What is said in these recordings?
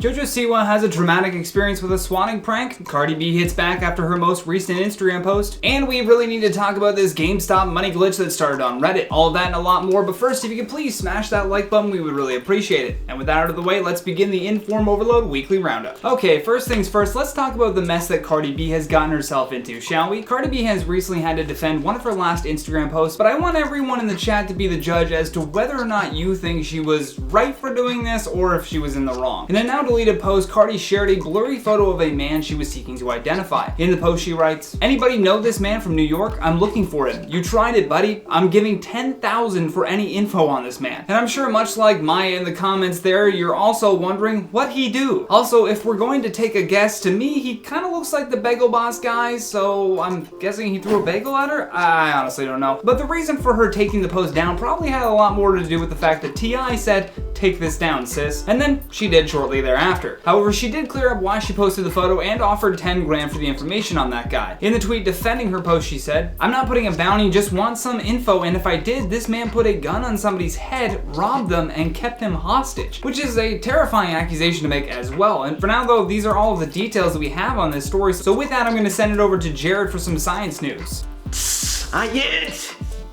JoJo Siwa has a dramatic experience with a swatting prank, Cardi B hits back after her most recent Instagram post, and we really need to talk about this GameStop money glitch that started on Reddit. All of that and a lot more, but first, if you could please smash that like button, we would really appreciate it. And with that out of the way, let's begin the Inform Overload Weekly Roundup. Okay, first things first, let's talk about the mess that Cardi B has gotten herself into, shall we? Cardi B has recently had to defend one of her last Instagram posts, but I want everyone in the chat to be the judge as to whether or not you think she was right for doing this or if she was in the wrong. In a now deleted post, Cardi shared a blurry photo of a man she was seeking to identify. In the post she writes, "Anybody know this man from New York? I'm looking for him. You tried it, buddy. I'm giving $10,000 for any info on this man." And I'm sure much like Maya in the comments there, you're also wondering what he do. Also, if we're going to take a guess, to me he kind of looks like the Bagel Boss guy, so I'm guessing he threw a bagel at her? I honestly don't know. But the reason for her taking the post down probably had a lot more to do with the fact that T.I. said, "Take this down, sis." And then she did shortly thereafter. However, she did clear up why she posted the photo and offered 10 grand for the information on that guy. In the tweet defending her post, she said, "I'm not putting a bounty, just want some info, and if I did, this man put a gun on somebody's head, robbed them, and kept him hostage." Which is a terrifying accusation to make as well. And for now though, these are all of the details that we have on this story. So with that, I'm going to send it over to Jared for some science news.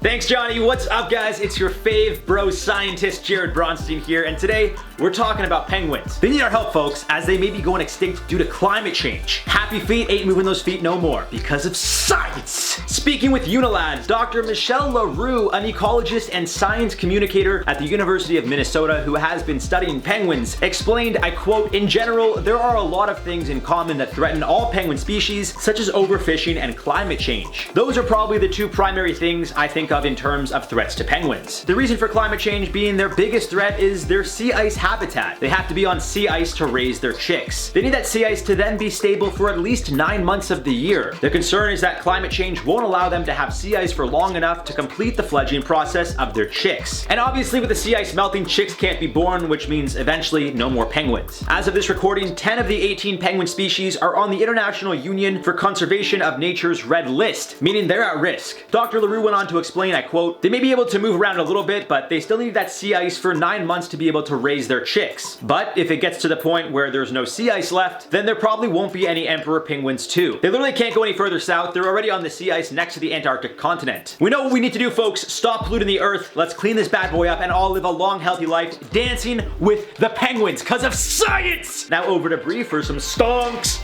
Thanks, Johnny. What's up, guys? It's your fave bro scientist, Jared Bronstein here, and today we're talking about penguins. They need our help, folks, as they may be going extinct due to climate change. Happy feet ain't moving those feet no more because of science. Speaking with Unilad, Dr. Michelle LaRue, an ecologist and science communicator at the University of Minnesota who has been studying penguins, explained, I quote, "In general, there are a lot of things in common that threaten all penguin species, such as overfishing and climate change. Those are probably the two primary things I think of in terms of threats to penguins. The reason for climate change being their biggest threat is their sea ice habitat. They have to be on sea ice to raise their chicks. They need that sea ice to then be stable for at least 9 months of the year. The concern is that climate change won't allow them to have sea ice for long enough to complete the fledgling process of their chicks. And obviously with the sea ice melting, chicks can't be born, which means eventually no more penguins. As of this recording, 10 of the 18 penguin species are on the International Union for Conservation of Nature's Red List, meaning they're at risk. Dr. LaRue went on to explain, I quote, "They may be able to move around a little bit, but they still need that sea ice for 9 months to be able to raise their chicks. But if it gets to the point where there's no sea ice left, then there probably won't be any emperor penguins too. They literally can't go any further south. They're already on the sea ice next to the Antarctic continent. We know what we need to do, folks. Stop polluting the earth. Let's clean this bad boy up and all live a long, healthy life dancing with the penguins because of science." Now over to Bree for some stonks.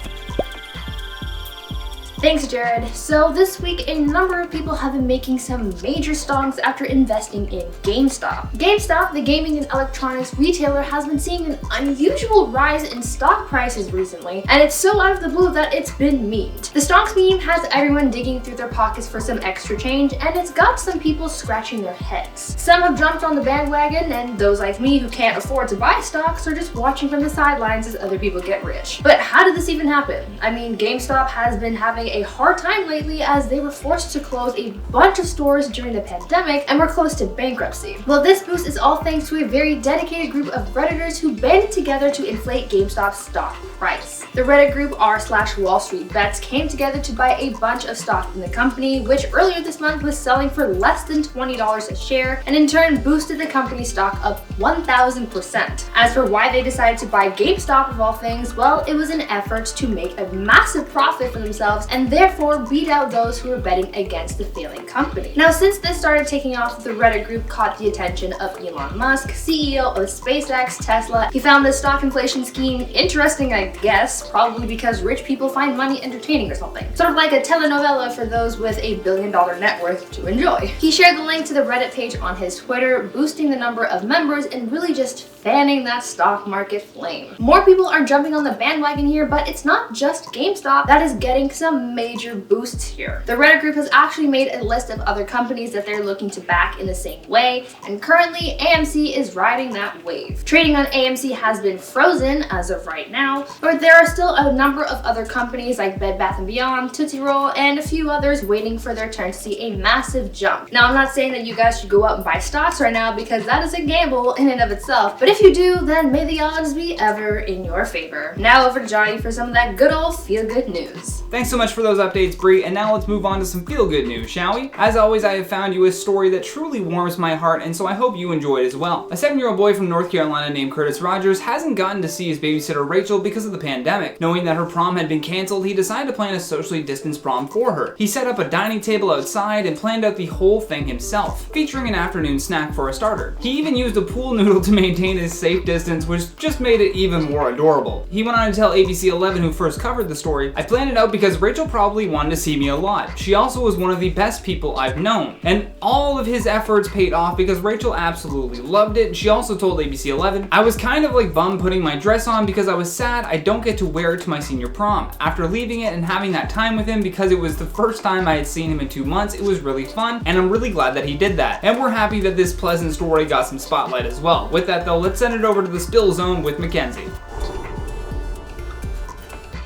Thanks, Jared. So this week, a number of people have been making some major stonks after investing in GameStop. GameStop, the gaming and electronics retailer, has been seeing an unusual rise in stock prices recently, and it's so out of the blue that it's been memed. The stonks meme has everyone digging through their pockets for some extra change, and it's got some people scratching their heads. Some have jumped on the bandwagon, and those like me who can't afford to buy stocks are just watching from the sidelines as other people get rich. But how did this even happen? I mean, GameStop has been having a hard time lately as they were forced to close a bunch of stores during the pandemic and were close to bankruptcy. Well, this boost is all thanks to a very dedicated group of Redditors who banded together to inflate GameStop's stock price. The Reddit group r/Wall Street Bets came together to buy a bunch of stock in the company, which earlier this month was selling for less than $20 a share, and in turn boosted the company's stock up 1,000%. As for why they decided to buy GameStop of all things, well, it was an effort to make a massive profit for themselves and therefore beat out those who were betting against the failing company. Now, since this started taking off, the Reddit group caught the attention of Elon Musk, CEO of SpaceX, Tesla. He found this stock inflation scheme interesting, I guess, probably because rich people find money entertaining or something. Sort of like a telenovela for those with a billion-dollar net worth to enjoy. He shared the link to the Reddit page on his Twitter, boosting the number of members and really just fanning that stock market flame. More people are jumping on the bandwagon here, but it's not just GameStop that is getting some major boosts here. The Reddit group has actually made a list of other companies that they're looking to back in the same way, and currently AMC is riding that wave. Trading on AMC has been frozen as of right now, but there are still a number of other companies like Bed Bath & Beyond, Tootsie Roll, and a few others waiting for their turn to see a massive jump. Now, I'm not saying that you guys should go out and buy stocks right now because that is a gamble in and of itself, but if if you do, then may the odds be ever in your favor. Now over to Johnny for some of that good old feel-good news. Thanks so much for those updates, Bree, and now let's move on to some feel-good news, shall we? As always, I have found you a story that truly warms my heart, and so I hope you enjoy it as well. A 7-year-old boy from North Carolina named Curtis Rogers hasn't gotten to see his babysitter Rachel because of the pandemic. Knowing that her prom had been canceled, he decided to plan a socially distanced prom for her. He set up a dining table outside and planned out the whole thing himself, featuring an afternoon snack for a starter. He even used a pool noodle to maintain his safe distance, which just made it even more adorable. He went on to tell ABC 11, who first covered the story, "I planned it out because Rachel probably wanted to see me a lot. She also was one of the best people I've known." And all of his efforts paid off because Rachel absolutely loved it. She also told ABC 11, "I was kind of like bummed putting my dress on because I was sad I don't get to wear it to my senior prom. After leaving it and having that time with him, because it was the first time I had seen him in 2 months, it was really fun, and I'm really glad that he did that." And we're happy that this pleasant story got some spotlight as well. With that though, let's send it over to the spill zone with Mackenzie.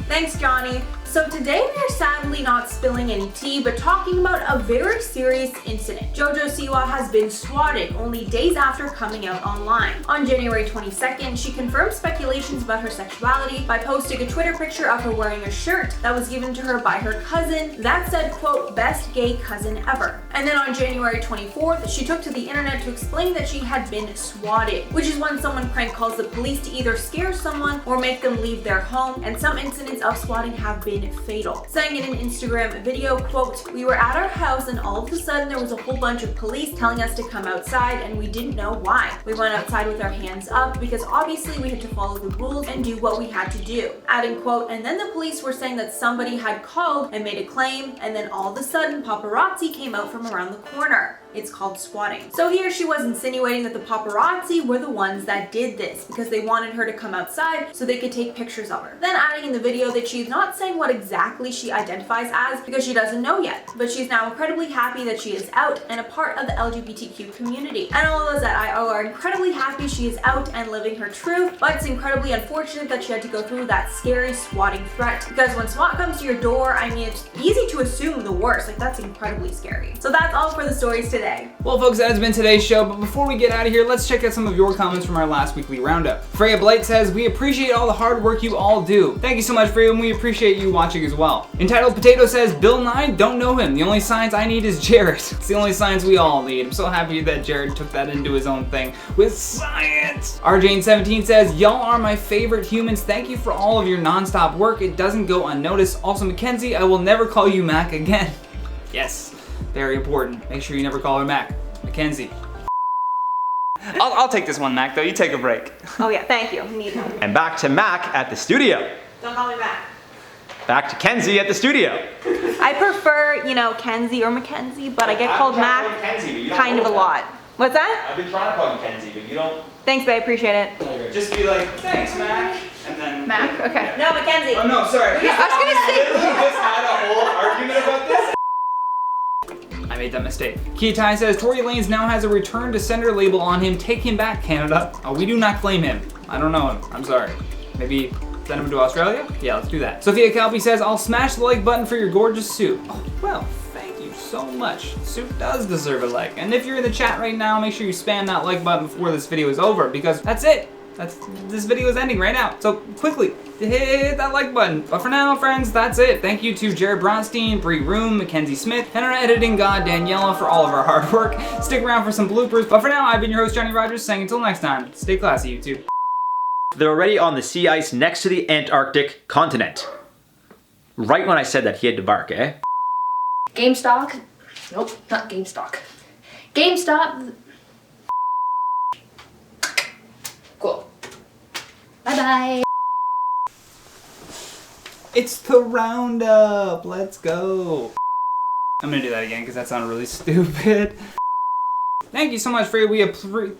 Thanks, Johnny. So today we are sadly not spilling any tea, but talking about a very serious incident. JoJo Siwa has been swatted only days after coming out online. On January 22nd, she confirmed speculations about her sexuality by posting a Twitter picture of her wearing a shirt that was given to her by her cousin that said, quote, "best gay cousin ever." And then on January 24th, she took to the internet to explain that she had been swatted, which is when someone prank calls the police to either scare someone or make them leave their home, and some incidents of swatting have been fatal. Saying in an Instagram video, quote, "We were at our house and all of a sudden there was a whole bunch of police telling us to come outside and we didn't know why. We went outside with our hands up because obviously we had to follow the rules and do what we had to do." Adding, quote, "And then the police were saying that somebody had called and made a claim, and then all of a sudden paparazzi came out from around the corner. It's called swatting." So here she was insinuating that the paparazzi were the ones that did this because they wanted her to come outside so they could take pictures of her. Then adding in the video that she's not saying what exactly she identifies as because she doesn't know yet, but she's now incredibly happy that she is out and a part of the LGBTQ community. And all of those at IO are incredibly happy she is out and living her truth, but it's incredibly unfortunate that she had to go through that scary swatting threat, because when SWAT comes to your door, I mean, it's easy to assume the worst. Like, that's incredibly scary. So that's all for the stories today. Well folks, that has been today's show, but before we get out of here, let's check out some of your comments from our last weekly roundup. Freya Blight says, "We appreciate all the hard work you all do." Thank you so much, Freya, and we appreciate you watching as well. Entitled Potato says, "Bill Nye, don't know him. The only science I need is Jared." It's the only science we all need. I'm so happy that Jared took that into his own thing with science. RJane17 says, "Y'all are my favorite humans. Thank you for all of your non-stop work. It doesn't go unnoticed." Also, Mackenzie, "I will never call you Mac again." Yes. Very important. Make sure you never call her Mac. Mackenzie. I'll take this one, Mac, though. You take a break. Oh yeah, thank you. Need one. And back to Mac at the studio. Don't call me back. Back to Kenzie at the studio. I prefer, Kenzie or Mackenzie, but I get called Mac kind of a lot. What's that? I've been trying to call you Kenzie, but you don't. Thanks, babe. Appreciate it. Just be like, "Thanks, Mac," and then... Mac? Okay. No, Mackenzie. Oh, no, sorry. I was gonna say... We just had a whole argument about this. I made that mistake. Kiatai says, "Tory Lanez now has a return to sender label on him. Take him back, Canada." Oh, we do not claim him. I don't know him. I'm sorry. Maybe send him to Australia? Yeah, let's do that. Sophia Calpe says, "I'll smash the like button for your gorgeous suit." Oh, well, thank you so much. The suit does deserve a like. And if you're in the chat right now, make sure you spam that like button before this video is over, because that's it. This video is ending right now. So quickly, hit that like button. But for now, friends, that's it. Thank you to Jared Bronstein, Bree Room, Mackenzie Smith, and our editing god, Daniela, for all of our hard work. Stick around for some bloopers. But for now, I've been your host, Johnny Rogers, saying until next time, stay classy, YouTube. They're already on the sea ice next to the Antarctic continent. Right when I said that, he had to bark, eh? GameStop? Nope, not GameStop. GameStop. Cool. Bye-bye. It's the roundup. Let's go. I'm gonna do that again because that sounded really stupid. Thank you so much, Freya. We appreciate...